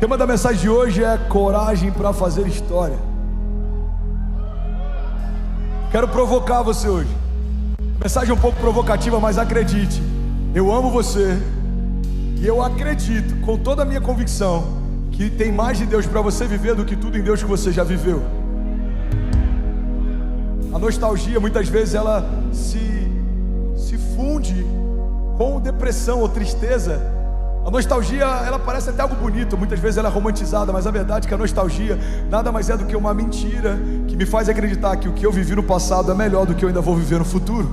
tema da mensagem de hoje é coragem para fazer história. Quero provocar você hoje. Mensagem um pouco provocativa, mas acredite, eu amo você e eu acredito com toda a minha convicção que tem mais de Deus para você viver do que tudo em Deus que você já viveu. A nostalgia muitas vezes ela se funde com depressão ou tristeza. A nostalgia, ela parece até algo bonito, muitas vezes ela é romantizada, mas a verdade é que a nostalgia nada mais é do que uma mentira que me faz acreditar que o que eu vivi no passado é melhor do que eu ainda vou viver no futuro.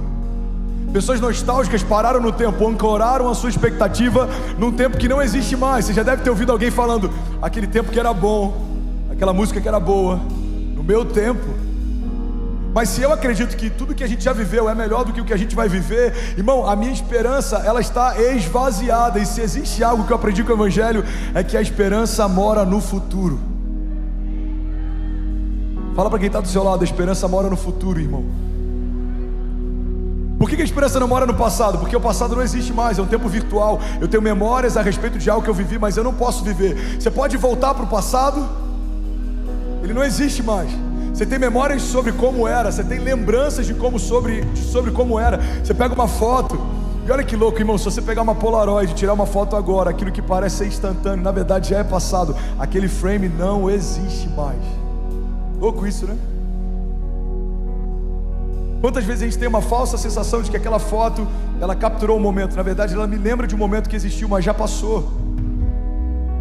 Pessoas nostálgicas pararam no tempo, ancoraram a sua expectativa num tempo que não existe mais. Você já deve ter ouvido alguém falando, aquele tempo que era bom, aquela música que era boa, no meu tempo. Mas se eu acredito que tudo que a gente já viveu é melhor do que o que a gente vai viver, irmão, a minha esperança, ela está esvaziada. E se existe algo que eu aprendi com o Evangelho, é que a esperança mora no futuro. Fala para quem está do seu lado, a esperança mora no futuro, irmão. Por que a esperança não mora no passado? Porque o passado não existe mais, é um tempo virtual. Eu tenho memórias a respeito de algo que eu vivi, mas eu não posso viver. Você pode voltar para o passado? Ele não existe mais. Você tem memórias sobre como era, você tem lembranças de sobre como era. Você pega uma foto, e olha que louco, irmão, se você pegar uma Polaroid e tirar uma foto agora, aquilo que parece ser instantâneo, na verdade já é passado. Aquele frame não existe mais. Louco isso, né? Quantas vezes a gente tem uma falsa sensação de que aquela foto, ela capturou um momento. Na verdade ela me lembra de um momento que existiu, mas já passou.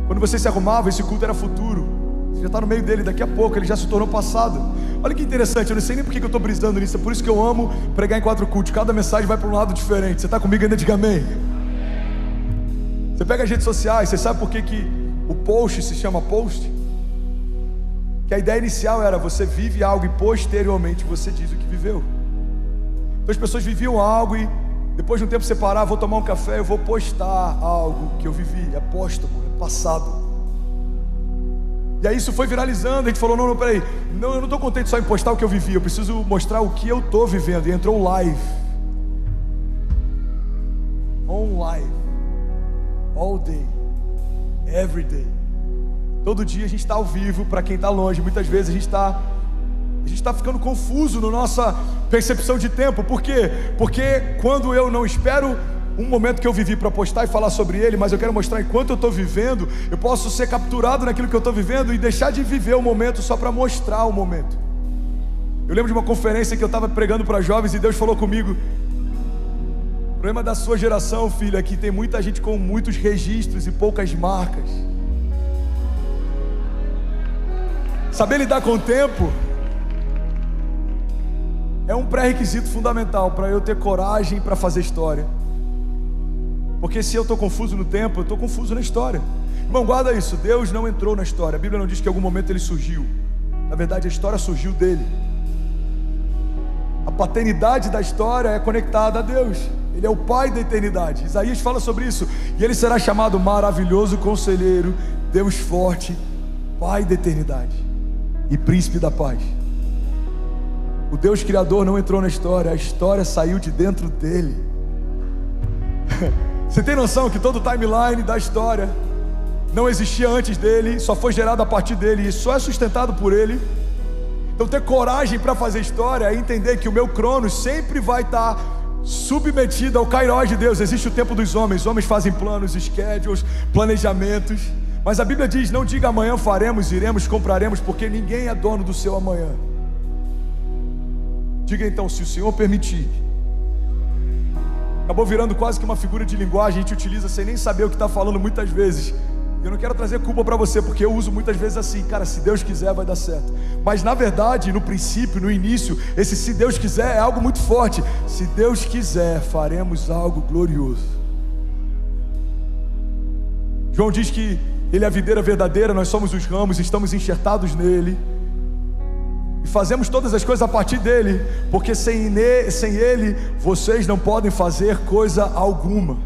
Quando você se arrumava, esse culto era futuro. Você já está no meio dele, daqui a pouco ele já se tornou passado. Olha que interessante, eu não sei nem por que eu estou brisando nisso. É por isso que eu amo pregar em 4 cultos. Cada mensagem vai para um lado diferente. Você está comigo ainda? Diga amém. Você pega as redes sociais, você sabe por que o post se chama post? Que a ideia inicial era você vive algo e posteriormente você diz o que viveu. Então as pessoas viviam algo e depois de um tempo você parar, vou tomar um café, eu vou postar algo que eu vivi. É póstumo, é passado. E aí isso foi viralizando, a gente falou, não, peraí, não, eu não estou contente só em postar o que eu vivi, eu preciso mostrar o que eu estou vivendo. E entrou o live. On live. All day. Every day. Todo dia a gente está ao vivo, para quem está longe. Muitas vezes a gente está ficando confuso na nossa percepção de tempo. Por quê? Porque quando eu não espero um momento que eu vivi para postar e falar sobre ele, mas eu quero mostrar enquanto eu estou vivendo, eu posso ser capturado naquilo que eu estou vivendo e deixar de viver o momento só para mostrar o momento. Eu lembro de uma conferência que eu estava pregando para jovens e Deus falou comigo: o problema da sua geração, filho, é que tem muita gente com muitos registros e poucas marcas. Saber lidar com o tempo é um pré-requisito fundamental para eu ter coragem para fazer história. Porque se eu estou confuso no tempo, eu estou confuso na história. Irmão, guarda isso, Deus não entrou na história. A Bíblia não diz que em algum momento ele surgiu. Na verdade a história surgiu dele. A paternidade da história é conectada a Deus. Ele é o Pai da eternidade. Isaías fala sobre isso. E ele será chamado Maravilhoso Conselheiro, Deus Forte, Pai da eternidade e Príncipe da Paz. O Deus Criador não entrou na história, a história saiu de dentro dele. Você tem noção que todo o timeline da história não existia antes dele, só foi gerado a partir dele e só é sustentado por ele? Então ter coragem para fazer história é entender que o meu cronos sempre vai estar submetido ao Kairos de Deus. Existe o tempo dos homens, os homens fazem planos, schedules, planejamentos, mas a Bíblia diz, não diga amanhã faremos, iremos, compraremos, porque ninguém é dono do seu amanhã. Diga então, se o Senhor permitir. Acabou virando quase que uma figura de linguagem, a gente utiliza sem nem saber o que está falando muitas vezes. Eu não quero trazer culpa para você, porque eu uso muitas vezes assim, cara, se Deus quiser vai dar certo. Mas na verdade, no princípio, no início, esse se Deus quiser é algo muito forte. Se Deus quiser, faremos algo glorioso. João diz que Ele é a videira verdadeira, nós somos os ramos, estamos enxertados nele. E fazemos todas as coisas a partir dele, porque sem ele, vocês não podem fazer coisa alguma.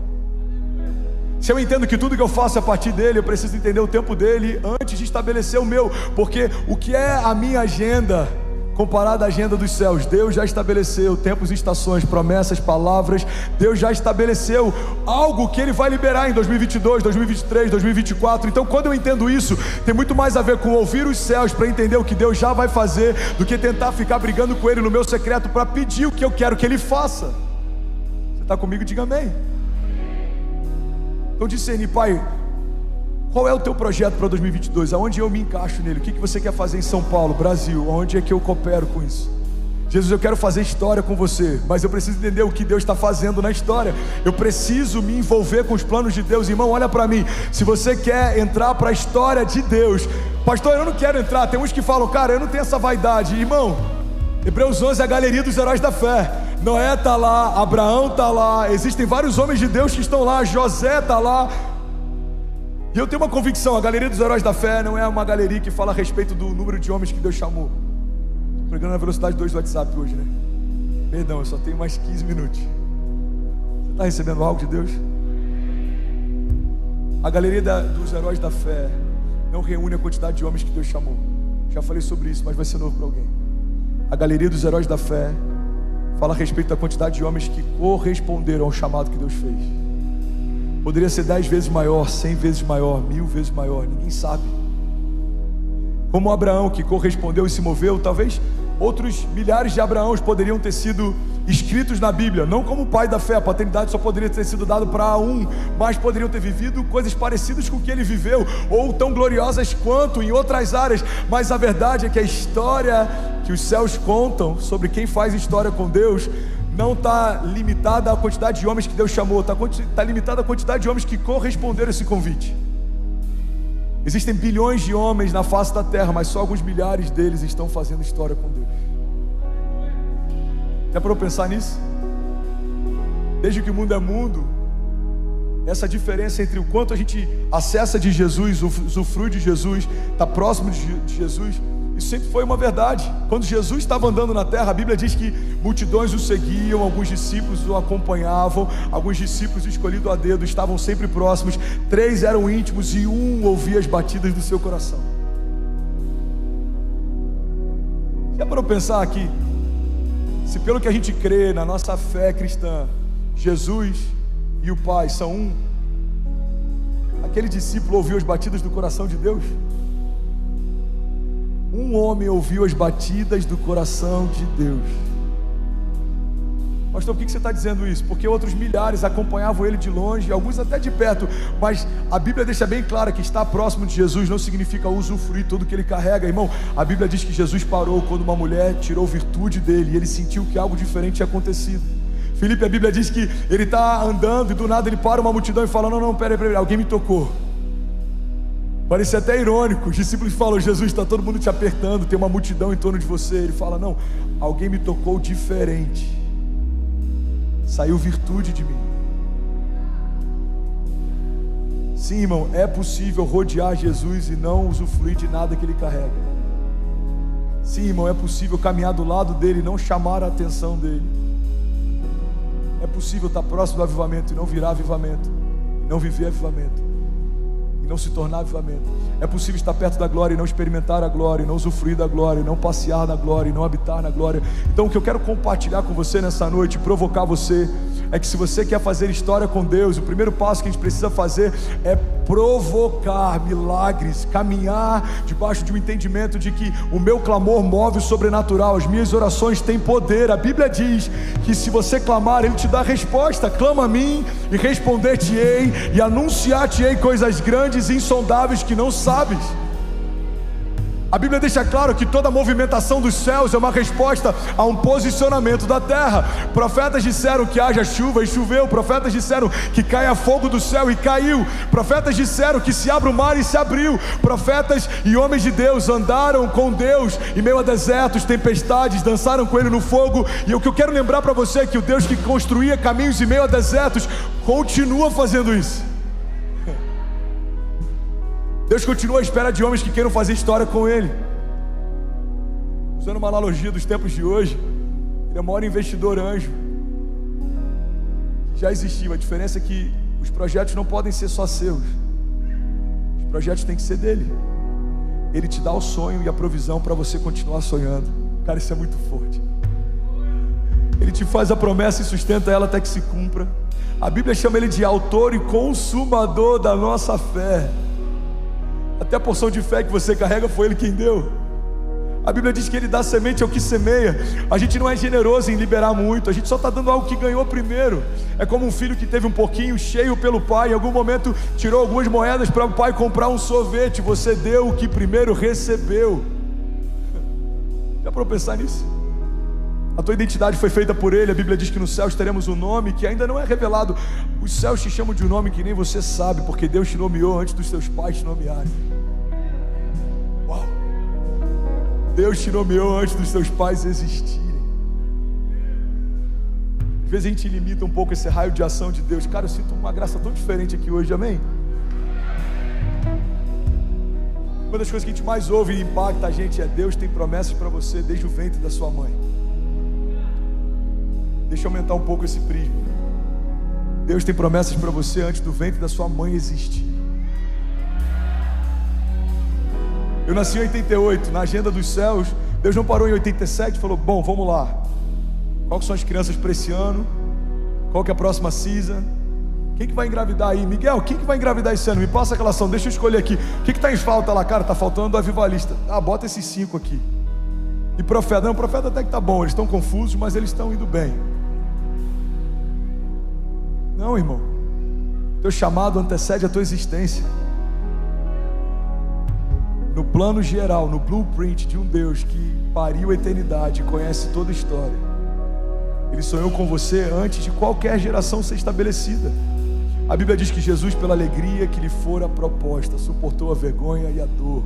Se eu entendo que tudo que eu faço é a partir dele, eu preciso entender o tempo dele antes de estabelecer o meu. Porque o que é a minha agenda comparado à agenda dos céus. Deus já estabeleceu tempos e estações, promessas, palavras. Deus já estabeleceu algo que Ele vai liberar em 2022, 2023, 2024. Então, quando eu entendo isso, tem muito mais a ver com ouvir os céus para entender o que Deus já vai fazer, do que tentar ficar brigando com Ele no meu secreto para pedir o que eu quero que Ele faça. Você está comigo? Diga amém. Então discernir, Pai, qual é o teu projeto para 2022? Aonde eu me encaixo nele? O que você quer fazer em São Paulo, Brasil? Aonde é que eu coopero com isso? Jesus, eu quero fazer história com você, mas eu preciso entender o que Deus está fazendo na história. Eu preciso me envolver com os planos de Deus. Irmão, olha para mim. Se você quer entrar para a história de Deus, pastor, eu não quero entrar. Tem uns que falam, cara, eu não tenho essa vaidade. Irmão, Hebreus 11 é a galeria dos heróis da fé. Noé está lá, Abraão está lá, existem vários homens de Deus que estão lá, José está lá. E eu tenho uma convicção, a galeria dos heróis da fé não é uma galeria que fala a respeito do número de homens que Deus chamou. Estou pregando na velocidade 2 do WhatsApp hoje, né? Perdão, eu só tenho mais 15 minutos. Você está recebendo algo de Deus? A galeria dos heróis da fé não reúne a quantidade de homens que Deus chamou. Já falei sobre isso, mas vai ser novo para alguém. A galeria dos heróis da fé fala a respeito da quantidade de homens que corresponderam ao chamado que Deus fez. Poderia ser 10 vezes maior, 100 vezes maior, 1000 vezes maior, ninguém sabe. Como Abraão, que correspondeu e se moveu, talvez outros milhares de Abraãos poderiam ter sido escritos na Bíblia, não como pai da fé. A paternidade só poderia ter sido dado para um, mas poderiam ter vivido coisas parecidas com o que ele viveu, ou tão gloriosas quanto em outras áreas. Mas a verdade é que a história que os céus contam sobre quem faz história com Deus não está limitada à quantidade de homens que Deus chamou, está limitada à quantidade de homens que corresponderam a esse convite. Existem bilhões de homens na face da terra, mas só alguns milhares deles estão fazendo história com Deus. Já parou para pensar nisso? Desde que o mundo é mundo, essa diferença entre o quanto a gente acessa de Jesus, usufrui de Jesus, está próximo de Jesus, isso sempre foi uma verdade. Quando Jesus estava andando na terra, a Bíblia diz que multidões o seguiam, alguns discípulos o acompanhavam, alguns discípulos escolhidos a dedo estavam sempre próximos, 3 eram íntimos e 1 ouvia as batidas do seu coração. Já parou para pensar aqui? Se pelo que a gente crê na nossa fé cristã, Jesus e o Pai são um, aquele discípulo ouviu as batidas do coração de Deus? Um homem ouviu as batidas do coração de Deus. Pastor, por que você está dizendo isso? Porque outros milhares acompanhavam ele de longe, alguns até de perto, mas a Bíblia deixa bem clara que estar próximo de Jesus não significa usufruir tudo que ele carrega. Irmão, a Bíblia diz que Jesus parou quando uma mulher tirou virtude dele e ele sentiu que algo diferente tinha acontecido. Filipe, a Bíblia diz que ele está andando e do nada ele para uma multidão e fala, não, peraí, alguém me tocou. Parece até irônico, os discípulos falam, Jesus, está todo mundo te apertando, tem uma multidão em torno de você. Ele fala, não, alguém me tocou diferente, saiu virtude de mim. Sim, irmão, é possível rodear Jesus e não usufruir de nada que ele carrega. Sim, irmão, é possível caminhar do lado dele e não chamar a atenção dele. É possível estar próximo do avivamento e não virar avivamento, e não viver avivamento, e não se tornar avivamento. É possível estar perto da glória e não experimentar a glória, e não usufruir da glória, e não passear na glória, e não habitar na glória. Então o que eu quero compartilhar com você nessa noite, provocar você, é que se você quer fazer história com Deus, o primeiro passo que a gente precisa fazer é provocar milagres, caminhar debaixo de um entendimento de que o meu clamor move o sobrenatural, as minhas orações têm poder. A Bíblia diz que se você clamar, Ele te dá resposta. Clama a mim e responder-te-ei e anunciar-te-ei coisas grandes e insondáveis que não sabes. A Bíblia deixa claro que toda movimentação dos céus é uma resposta a um posicionamento da terra. Profetas disseram que haja chuva e choveu. Profetas disseram que caia fogo do céu e caiu. Profetas disseram que se abra o mar e se abriu. Profetas e homens de Deus andaram com Deus em meio a desertos, tempestades, dançaram com Ele no fogo. E o que eu quero lembrar para você é que o Deus que construía caminhos em meio a desertos continua fazendo isso. Deus continua à espera de homens que queiram fazer história com Ele. Usando uma analogia dos tempos de hoje, Ele é o maior investidor anjo que já existiu. A diferença é que os projetos não podem ser só seus, os projetos têm que ser dele. Ele te dá o sonho e a provisão para você continuar sonhando. Cara, isso é muito forte. Ele te faz a promessa e sustenta ela até que se cumpra. A Bíblia chama Ele de autor e consumador da nossa fé. Até a porção de fé que você carrega foi Ele quem deu. A Bíblia diz que Ele dá semente ao que semeia. A gente não é generoso em liberar muito, a gente só está dando algo que ganhou primeiro. É como um filho que teve um pouquinho cheio pelo pai, em algum momento tirou algumas moedas para o pai comprar um sorvete. Você deu o que primeiro recebeu. Já parou pra pensar nisso? A tua identidade foi feita por Ele. A Bíblia diz que nos céus teremos um nome que ainda não é revelado. Os céus te chamam de um nome que nem você sabe, porque Deus te nomeou antes dos teus pais te nomearem. Uau! Deus te nomeou antes dos teus pais existirem. Às vezes a gente limita um pouco esse raio de ação de Deus. Cara, eu sinto uma graça tão diferente aqui hoje, amém? Uma das coisas que a gente mais ouve e impacta a gente é: Deus tem promessas para você desde o ventre da sua mãe. Deixa eu aumentar um pouco esse prisma. Deus tem promessas para você antes do ventre da sua mãe existir. Eu nasci em 88, na agenda dos céus. Deus não parou em 87 e falou: bom, vamos lá. Qual que são as crianças para esse ano? Qual que é a próxima season? Quem que vai engravidar aí? Miguel, quem que vai engravidar esse ano? Me passa aquela ação, deixa eu escolher aqui. O que está em falta lá? Cara, está faltando o avivalista. Ah, bota esses 5 aqui. E profeta? Não, profeta até que tá bom. Eles estão confusos, mas eles estão indo bem. Não, irmão. Teu chamado antecede a tua existência. No plano geral, no blueprint de um Deus que pariu a eternidade, conhece toda a história, Ele sonhou com você antes de qualquer geração ser estabelecida. A Bíblia diz que Jesus, pela alegria que lhe fora proposta, suportou a vergonha e a dor.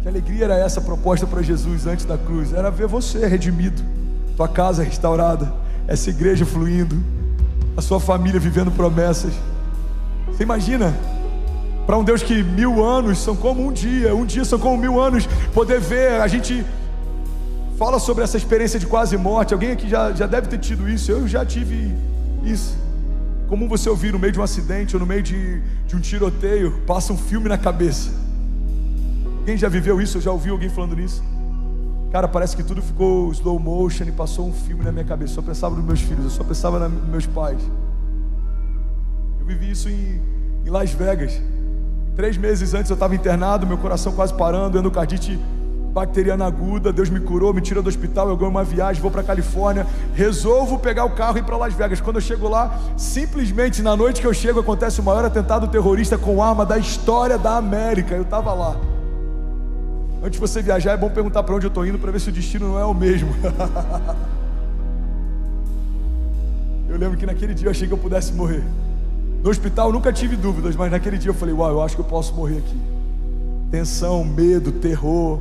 Que alegria era essa proposta para Jesus antes da cruz? Era ver você redimido, tua casa restaurada, essa igreja fluindo, a sua família vivendo promessas. Você imagina? Para um Deus que 1000 anos são como um dia são como 1000 anos, poder ver. A gente fala sobre essa experiência de quase morte. Alguém aqui já deve ter tido isso. Eu já tive isso. Comum você ouvir no meio de um acidente ou no meio de um tiroteio, passa um filme na cabeça. Quem já viveu isso? Eu já ouvi alguém falando nisso. Cara, parece que tudo ficou slow motion e passou um filme na minha cabeça. Eu só pensava nos meus filhos, eu só pensava nos meus pais. Eu vivi isso em Las Vegas. 3 meses antes eu estava internado, meu coração quase parando, endocardite bacteriana aguda. Deus me curou, me tira do hospital, eu ganho uma viagem, vou para Califórnia, resolvo pegar o carro e ir para Las Vegas. Quando eu chego lá, simplesmente na noite que eu chego, acontece o maior atentado terrorista com arma da história da América. Eu estava lá. Antes de você viajar, é bom perguntar para onde eu estou indo, para ver se o destino não é o mesmo. Eu lembro que naquele dia eu achei que eu pudesse morrer. No hospital eu nunca tive dúvidas, mas naquele dia eu falei: uau, eu acho que eu posso morrer aqui. Tensão, medo, terror.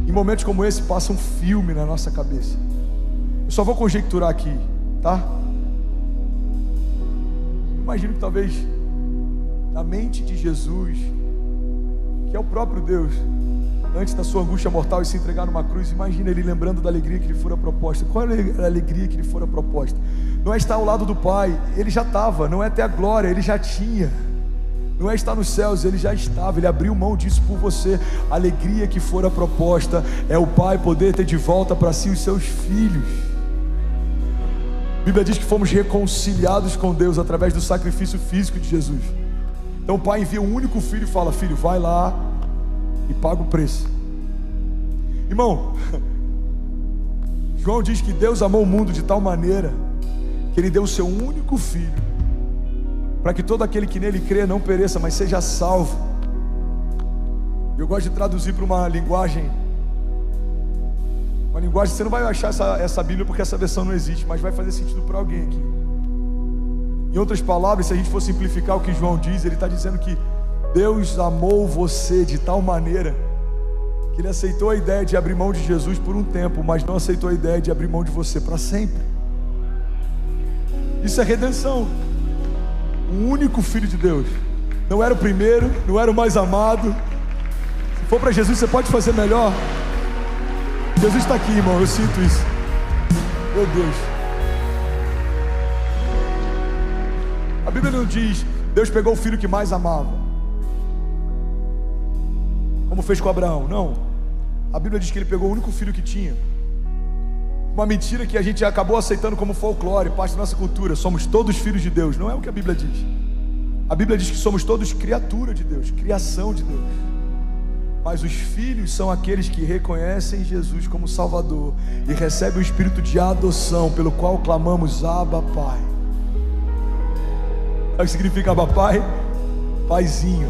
Em momentos como esse passa um filme na nossa cabeça. Eu só vou conjecturar aqui, tá? Imagino que talvez na mente de Jesus, que é o próprio Deus, antes da sua angústia mortal e se entregar numa cruz, imagina Ele lembrando da alegria que lhe fora proposta. Qual é a alegria que lhe fora proposta? Não é estar ao lado do Pai, Ele já estava. Não é ter a glória, Ele já tinha. Não é estar nos céus, Ele já estava. Ele abriu mão disso por você. A alegria que fora proposta é o Pai poder ter de volta para si os seus filhos. A Bíblia diz que fomos reconciliados com Deus através do sacrifício físico de Jesus. Então o Pai envia um único filho e fala: filho, vai lá e paga o preço. Irmão, João diz que Deus amou o mundo de tal maneira que Ele deu o seu único filho, para que todo aquele que nele crê não pereça, mas seja salvo. Eu gosto de traduzir para uma linguagem, você não vai achar essa Bíblia porque essa versão não existe, mas vai fazer sentido para alguém aqui. Em outras palavras, se a gente for simplificar o que João diz, ele está dizendo que Deus amou você de tal maneira que Ele aceitou a ideia de abrir mão de Jesus por um tempo, mas não aceitou a ideia de abrir mão de você para sempre. Isso é redenção. O único Filho de Deus. Não era o primeiro, não era o mais amado. Se for para Jesus, você pode fazer melhor. Jesus está aqui, irmão, eu sinto isso. Meu Deus. A Bíblia não diz: Deus pegou o filho que mais amava, como fez com Abraão. Não. A Bíblia diz que ele pegou o único filho que tinha. Uma mentira que a gente acabou aceitando como folclore, parte da nossa cultura. Somos todos filhos de Deus. Não é o que a Bíblia diz. A Bíblia diz que somos todos criatura de Deus, criação de Deus. Mas os filhos são aqueles que reconhecem Jesus como Salvador e recebem o espírito de adoção, pelo qual clamamos Abba, Pai. Sabe o que significa Abba, Pai? Paizinho.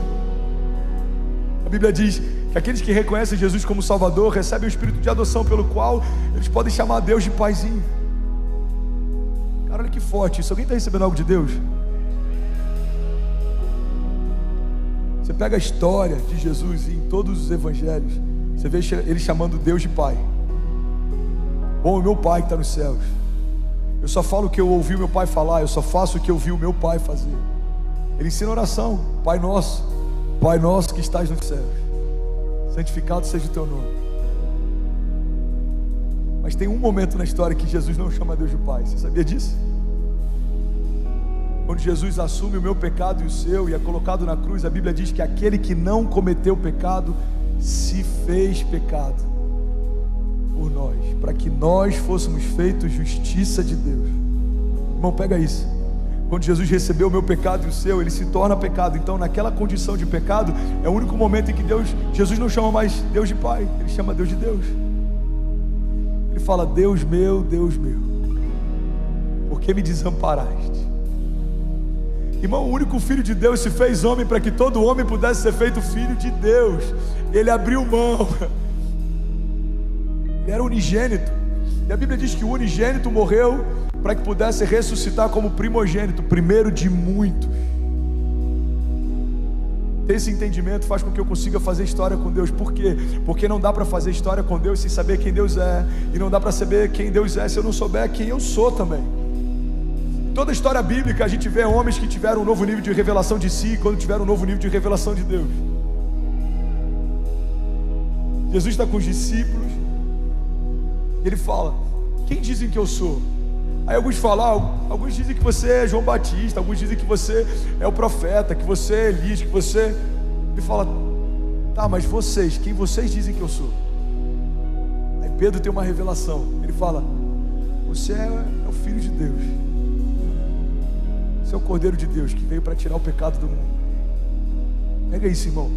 A Bíblia diz que aqueles que reconhecem Jesus como Salvador recebem o espírito de adoção, pelo qual eles podem chamar Deus de Paizinho. Cara, olha que forte isso. Alguém está recebendo algo de Deus? Você pega a história de Jesus e em todos os evangelhos você vê ele chamando Deus de Pai. Bom, o meu Pai que está nos céus. Eu só falo o que eu ouvi o meu Pai falar, eu só faço o que eu vi o meu Pai fazer. Ele ensina oração: Pai nosso que estás nos céus, santificado seja o teu nome. Mas tem um momento na história que Jesus não chama Deus de Pai. Você sabia disso? Quando Jesus assume o meu pecado e o seu e é colocado na cruz, a Bíblia diz que aquele que não cometeu pecado se fez pecado por nós, para que nós fôssemos feitos justiça de Deus. Irmão, pega isso. Quando Jesus recebeu o meu pecado e o seu, ele se torna pecado. Então, naquela condição de pecado, é o único momento em que Jesus não chama mais Deus de Pai, ele chama Deus de Deus. Ele fala: Deus meu, por que me desamparaste? Irmão, o único filho de Deus se fez homem para que todo homem pudesse ser feito filho de Deus. Ele abriu mão. Ele era unigênito. E a Bíblia diz que o unigênito morreu para que pudesse ressuscitar como primogênito, primeiro de muitos. Ter esse entendimento faz com que eu consiga fazer história com Deus. Por quê? Porque não dá para fazer história com Deus sem saber quem Deus é. E não dá para saber quem Deus é se eu não souber quem eu sou também. Toda a história bíblica a gente vê homens que tiveram um novo nível de revelação de si quando tiveram um novo nível de revelação de Deus. Jesus está com os discípulos e ele fala: quem dizem que eu sou? Aí alguns falam, alguns dizem que você é João Batista, alguns dizem que você é o profeta, que você é Elias, que você... Ele fala: tá, mas vocês, quem vocês dizem que eu sou? Aí Pedro tem uma revelação, ele fala: você é o Filho de Deus, você é o Cordeiro de Deus que veio para tirar o pecado do mundo. Pega isso, irmão.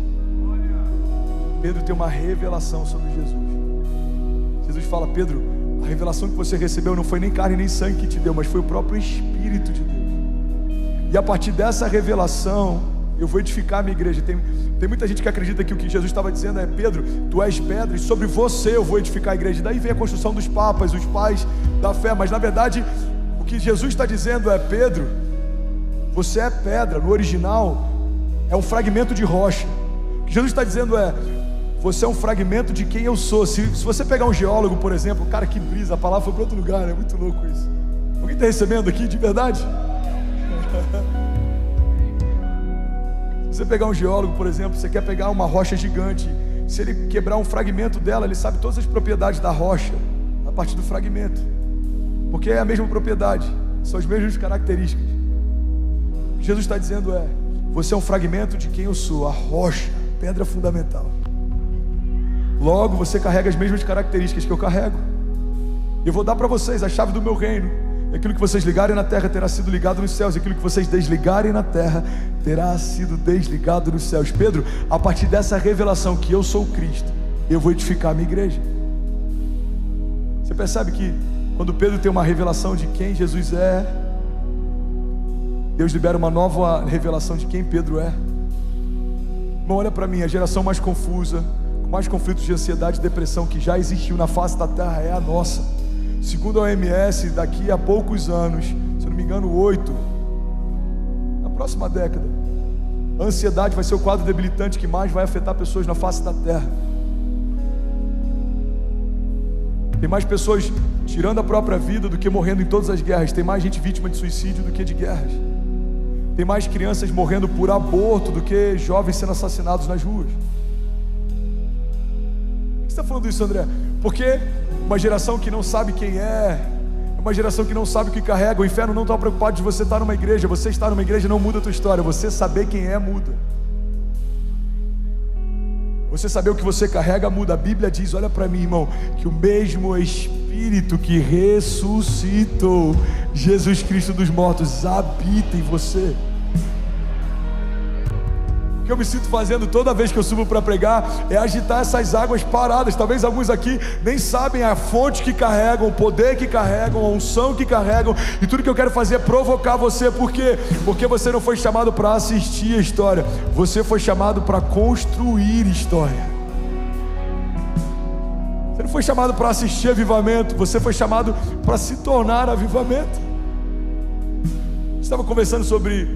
Pedro tem uma revelação sobre Jesus. Jesus fala: Pedro, a revelação que você recebeu não foi nem carne nem sangue que te deu, mas foi o próprio Espírito de Deus. E a partir dessa revelação eu vou edificar a minha igreja. Tem muita gente que acredita que o que Jesus estava dizendo é: Pedro, tu és pedra e sobre você eu vou edificar a igreja. Daí vem a construção dos papas, os pais da fé. Mas na verdade o que Jesus está dizendo é: Pedro, você é pedra. No original é um fragmento de rocha. O que Jesus está dizendo é: você é um fragmento de quem eu sou. Se você pegar um geólogo, por exemplo, cara, que brisa, a palavra foi para outro lugar, é muito louco isso. Alguém está recebendo aqui de verdade? Se você pegar um geólogo, por exemplo, você quer pegar uma rocha gigante, se ele quebrar um fragmento dela, ele sabe todas as propriedades da rocha a partir do fragmento, porque é a mesma propriedade, são as mesmas características. O que Jesus está dizendo é: você é um fragmento de quem eu sou, a rocha, pedra fundamental. Logo você carrega as mesmas características que eu carrego. Eu vou dar para vocês a chave do meu reino. Aquilo que vocês ligarem na terra terá sido ligado nos céus, e aquilo que vocês desligarem na terra terá sido desligado nos céus. Pedro, a partir dessa revelação que eu sou o Cristo, eu vou edificar a minha igreja. Você percebe que quando Pedro tem uma revelação de quem Jesus é, Deus libera uma nova revelação de quem Pedro é. Irmão, olha para mim, a geração mais confusa, com mais conflitos de ansiedade e depressão que já existiu na face da terra é a nossa. Segundo a OMS, daqui a poucos anos, se eu não me engano 8, na próxima década, a ansiedade vai ser o quadro debilitante que mais vai afetar pessoas na face da terra. Tem mais pessoas tirando a própria vida do que morrendo em todas as guerras. Tem mais gente vítima de suicídio do que de guerras. Tem mais crianças morrendo por aborto do que jovens sendo assassinados nas ruas. Por que você está falando isso, André? Porque uma geração que não sabe quem é, uma geração que não sabe o que carrega. O inferno não está preocupado de você estar numa igreja. Você estar numa igreja não muda a tua história. Você saber quem é muda. Você saber o que você carrega muda. A Bíblia diz, olha para mim, irmão, que o mesmo Espírito que ressuscitou Jesus Cristo dos mortos habita em você. O que eu me sinto fazendo toda vez que eu subo para pregar é agitar essas águas paradas. Talvez alguns aqui nem sabem a fonte que carregam, o poder que carregam, a unção que carregam, e tudo que eu quero fazer é provocar você. Por quê? Porque você não foi chamado para assistir a história, você foi chamado para construir história. Você não foi chamado para assistir avivamento, você foi chamado para se tornar avivamento. Estava conversando sobre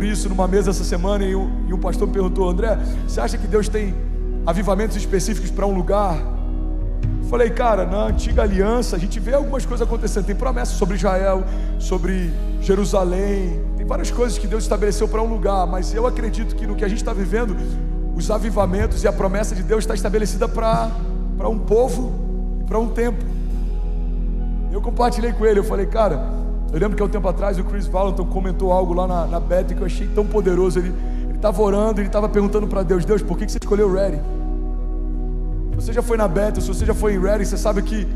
isso numa mesa essa semana, e um pastor me perguntou: André, você acha que Deus tem avivamentos específicos para um lugar? Eu falei, cara, na antiga aliança a gente vê algumas coisas acontecendo, tem promessas sobre Israel, sobre Jerusalém, tem várias coisas que Deus estabeleceu para um lugar, mas eu acredito que no que a gente está vivendo, os avivamentos e a promessa de Deus está estabelecida para um povo e para um tempo. Eu compartilhei com ele, eu falei, cara, eu lembro que há um tempo atrás o Chris Valentin comentou algo lá na Beth que eu achei tão poderoso. Ele estava orando, ele estava perguntando para Deus, por que você escolheu Redding? Se você já foi na Beth, se você já foi em Redding, você sabe que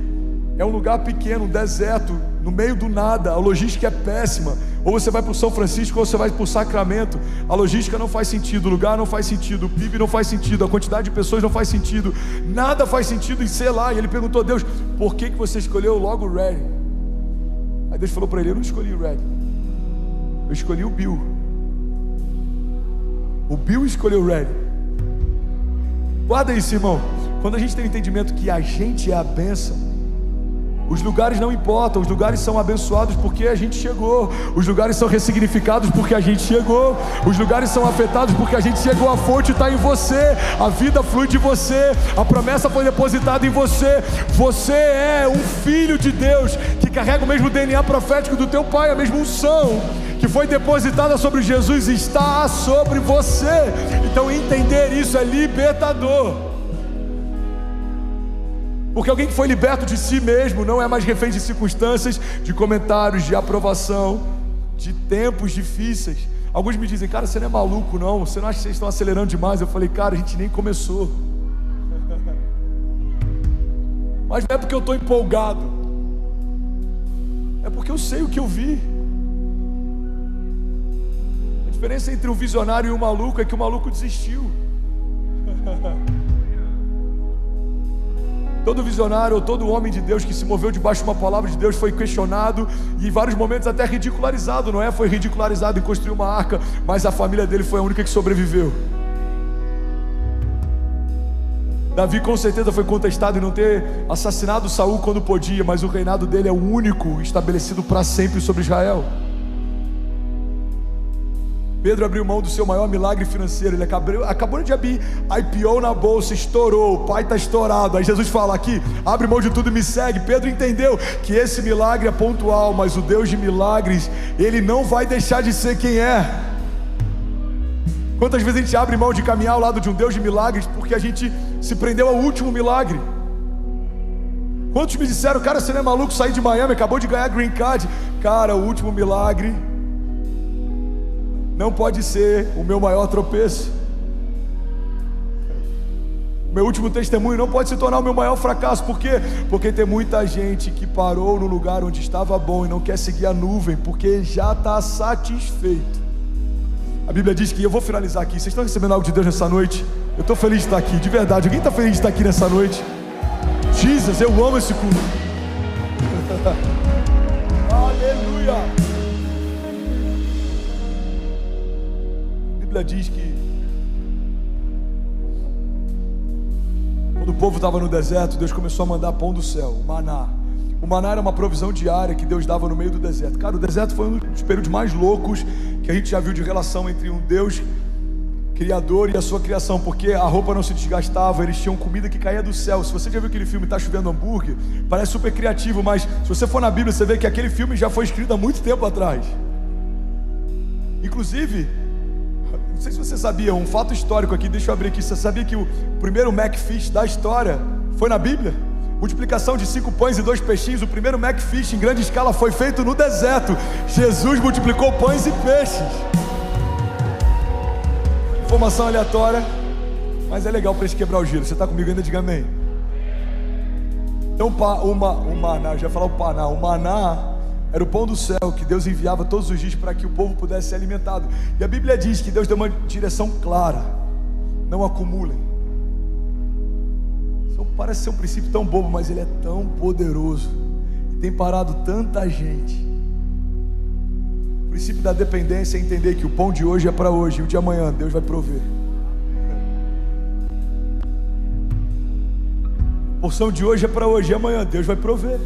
é um lugar pequeno, um deserto, no meio do nada, a logística é péssima. Ou você vai para o São Francisco, ou você vai para o Sacramento, a logística não faz sentido, o lugar não faz sentido, o PIB não faz sentido, a quantidade de pessoas não faz sentido, nada faz sentido em ser lá. E ele perguntou a Deus, por que você escolheu logo Redding? Aí Deus falou para ele, eu não escolhi o Red, eu escolhi o Bill. O Bill escolheu o Red. Guarda isso, irmão. Quando a gente tem o entendimento que a gente é a bênção, os lugares não importam, os lugares são abençoados porque a gente chegou, os lugares são ressignificados porque a gente chegou, os lugares são afetados porque a gente chegou. A fonte está em você, a vida flui de você, a promessa foi depositada em você. Você é um filho de Deus que carrega o mesmo DNA profético do teu pai, a mesma unção que foi depositada sobre Jesus está sobre você. Então entender isso é libertador. Porque alguém que foi liberto de si mesmo não é mais refém de circunstâncias, de comentários, de aprovação, de tempos difíceis. Alguns me dizem, cara, você não é maluco não? Você não acha que vocês estão acelerando demais? Eu falei, cara, a gente nem começou. Mas não é porque eu estou empolgado, é porque eu sei o que eu vi. A diferença entre um visionário e um maluco é que o maluco desistiu. Todo visionário ou todo homem de Deus que se moveu debaixo de uma palavra de Deus foi questionado e em vários momentos até ridicularizado. Noé foi ridicularizado em construir uma arca, mas a família dele foi a única que sobreviveu. Davi com certeza foi contestado em não ter assassinado Saul quando podia, mas o reinado dele é o único estabelecido para sempre sobre Israel. Pedro abriu mão do seu maior milagre financeiro. Ele acabou de abrir IPO na bolsa, estourou, o pai está estourado. Aí Jesus fala aqui, abre mão de tudo e me segue. Pedro entendeu que esse milagre é pontual, mas o Deus de milagres, Ele não vai deixar de ser quem é. Quantas vezes a gente abre mão de caminhar ao lado de um Deus de milagres porque a gente se prendeu ao último milagre? Quantos me disseram, cara, você não é maluco, sair de Miami, acabou de ganhar green card? Cara, o último milagre não pode ser o meu maior tropeço. O meu último testemunho não pode se tornar o meu maior fracasso. Por quê? Porque tem muita gente que parou no lugar onde estava bom e não quer seguir a nuvem, porque já está satisfeito. A Bíblia diz que, eu vou finalizar aqui, vocês estão recebendo algo de Deus nessa noite? Eu estou feliz de estar aqui, de verdade. Alguém está feliz de estar aqui nessa noite? Jesus, eu amo esse culto. Aleluia. A Bíblia diz que quando o povo estava no deserto, Deus começou a mandar pão do céu, maná. O maná era uma provisão diária que Deus dava no meio do deserto. Cara, o deserto foi um dos períodos mais loucos que a gente já viu de relação entre um Deus criador e a sua criação, porque a roupa não se desgastava, eles tinham comida que caía do céu. Se você já viu aquele filme Tá Chovendo Hambúrguer, parece super criativo, mas se você for na Bíblia, você vê que aquele filme já foi escrito há muito tempo atrás. Inclusive, não sei se você sabia, um fato histórico aqui, deixa eu abrir aqui. Você sabia que o primeiro Macfish da história foi na Bíblia? Multiplicação de 5 pães e 2 peixinhos. O primeiro Macfish em grande escala foi feito no deserto. Jesus multiplicou pães e peixes. Informação aleatória. Mas é legal para gente quebrar o gelo. Você está comigo ainda? Diga amém. Então o maná, eu já ia falar o maná era o pão do céu que Deus enviava todos os dias para que o povo pudesse ser alimentado. E a Bíblia diz que Deus deu uma direção clara: não acumulem. Isso parece ser um princípio tão bobo, mas ele é tão poderoso e tem parado tanta gente. O princípio da dependência é entender que o pão de hoje é para hoje e o de amanhã Deus vai prover. A porção de hoje é para hoje e amanhã Deus vai prover.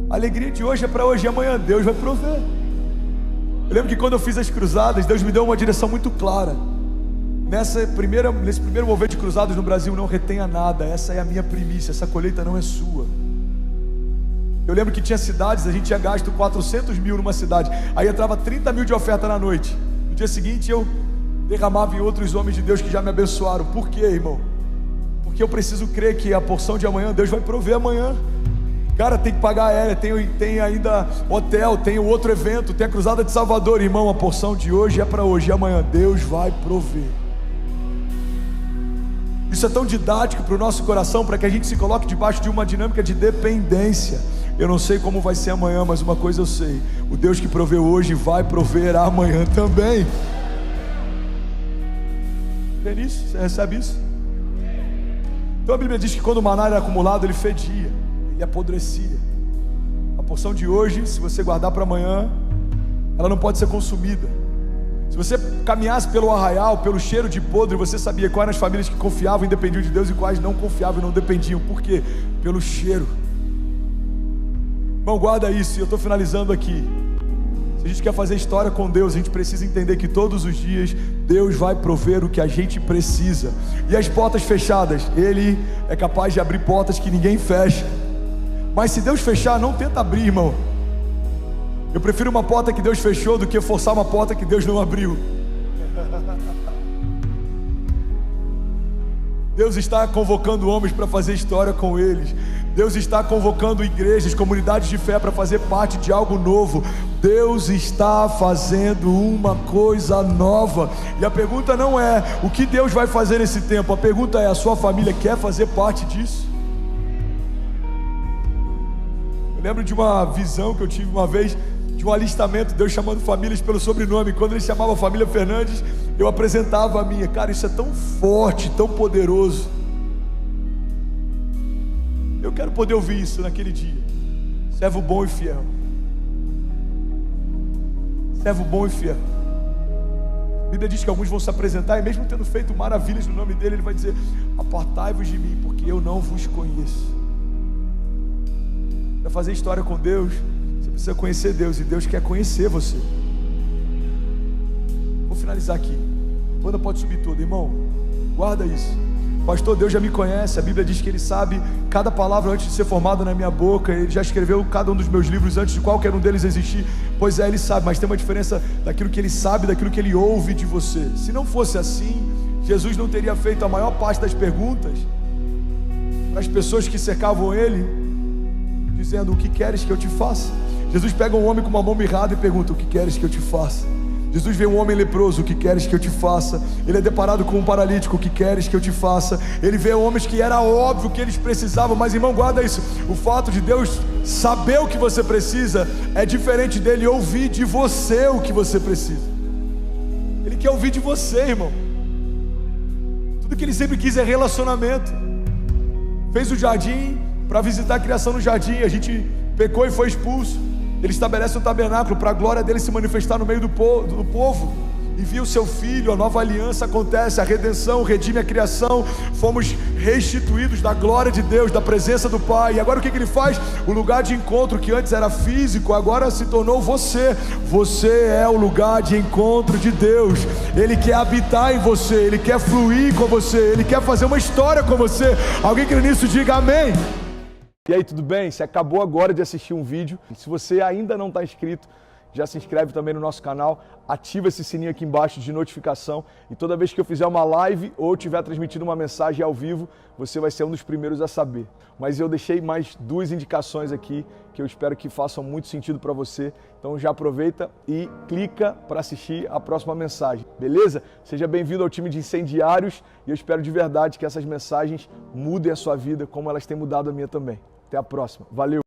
A alegria de hoje é para hoje e amanhã Deus vai prover. Eu lembro que quando eu fiz as cruzadas, Deus me deu uma direção muito clara. Nesse primeiro movimento de cruzadas no Brasil, não retenha nada. Essa é a minha primícia, essa colheita não é sua. Eu lembro que tinha cidades, a gente tinha gasto 400 mil numa cidade, aí entrava 30 mil de oferta na noite. No dia seguinte eu derramava em outros homens de Deus que já me abençoaram. Por quê, irmão? Porque eu preciso crer que a porção de amanhã Deus vai prover amanhã. Cara, tem que pagar aérea, tem ainda hotel, tem o outro evento, tem a Cruzada de Salvador. Irmão, a porção de hoje é para hoje e amanhã Deus vai prover. Isso é tão didático para o nosso coração, para que a gente se coloque debaixo de uma dinâmica de dependência. Eu não sei como vai ser amanhã, mas uma coisa eu sei: o Deus que proveu hoje vai prover amanhã também. Vê nisso? Você recebe isso? Então a Bíblia diz que quando o maná era acumulado, ele fedia, ele apodrecia. A porção de hoje, se você guardar para amanhã, ela não pode ser consumida. Se você caminhasse pelo arraial, pelo cheiro de podre, você sabia quais eram as famílias que confiavam e dependiam de Deus e quais não confiavam e não dependiam. Por quê? Pelo cheiro. Irmão, guarda isso, e eu estou finalizando aqui. Se a gente quer fazer história com Deus, a gente precisa entender que todos os dias Deus vai prover o que a gente precisa. E as portas fechadas, Ele é capaz de abrir portas que ninguém fecha. Mas se Deus fechar, não tenta abrir, irmão. Eu prefiro uma porta que Deus fechou do que forçar uma porta que Deus não abriu. Deus está convocando homens para fazer história com eles. Deus está convocando igrejas, comunidades de fé para fazer parte de algo novo. Deus está fazendo uma coisa nova. E a pergunta não é o que Deus vai fazer nesse tempo. A pergunta é: a sua família quer fazer parte disso? Eu lembro de uma visão que eu tive uma vez, de um alistamento, Deus chamando famílias pelo sobrenome. Quando Ele chamava a família Fernandes, eu apresentava a minha. Cara, isso é tão forte, tão poderoso. Eu quero poder ouvir isso naquele dia. Servo bom e fiel. Servo bom e fiel. A Bíblia diz que alguns vão se apresentar, e mesmo tendo feito maravilhas no nome dele, Ele vai dizer: apartai-vos de mim, porque eu não vos conheço. Para fazer história com Deus, você precisa conhecer Deus, e Deus quer conhecer você. Vou finalizar aqui. A banda pode subir toda, irmão. Guarda isso. Pastor, Deus já me conhece. A Bíblia diz que Ele sabe cada palavra antes de ser formada na minha boca. Ele já escreveu cada um dos meus livros antes de qualquer um deles existir. Pois é, Ele sabe, mas tem uma diferença daquilo que Ele sabe, daquilo que Ele ouve de você. Se não fosse assim, Jesus não teria feito a maior parte das perguntas para as pessoas que cercavam Ele, dizendo: o que queres que eu te faça? Jesus pega um homem com uma mão mirrada e pergunta: o que queres que eu te faça? Jesus vê um homem leproso: o que queres que eu te faça? Ele é deparado com um paralítico: o que queres que eu te faça? Ele vê homens que era óbvio que eles precisavam. Mas, irmão, guarda isso: o fato de Deus saber o que você precisa é diferente dele ouvir de você o que você precisa. Ele quer ouvir de você, irmão. Tudo que Ele sempre quis é relacionamento. Fez o jardim para visitar a criação no jardim. A gente pecou e foi expulso. Ele estabelece um tabernáculo para a glória dele se manifestar no meio do povo. Envia o seu filho, a nova aliança acontece, a redenção redime a criação. Fomos restituídos da glória de Deus, da presença do Pai. E agora o que Ele faz? O lugar de encontro que antes era físico, agora se tornou você. Você é o lugar de encontro de Deus. Ele quer habitar em você, Ele quer fluir com você, Ele quer fazer uma história com você. Alguém que nisso diga amém. E aí, tudo bem? Você acabou agora de assistir um vídeo. Se você ainda não está inscrito, já se inscreve também no nosso canal, ativa esse sininho aqui embaixo de notificação e toda vez que eu fizer uma live ou tiver transmitindo uma mensagem ao vivo, você vai ser um dos primeiros a saber. Mas eu deixei mais 2 indicações aqui que eu espero que façam muito sentido para você. Então já aproveita e clica para assistir a próxima mensagem, beleza? Seja bem-vindo ao time de incendiários e eu espero de verdade que essas mensagens mudem a sua vida como elas têm mudado a minha também. Até a próxima. Valeu!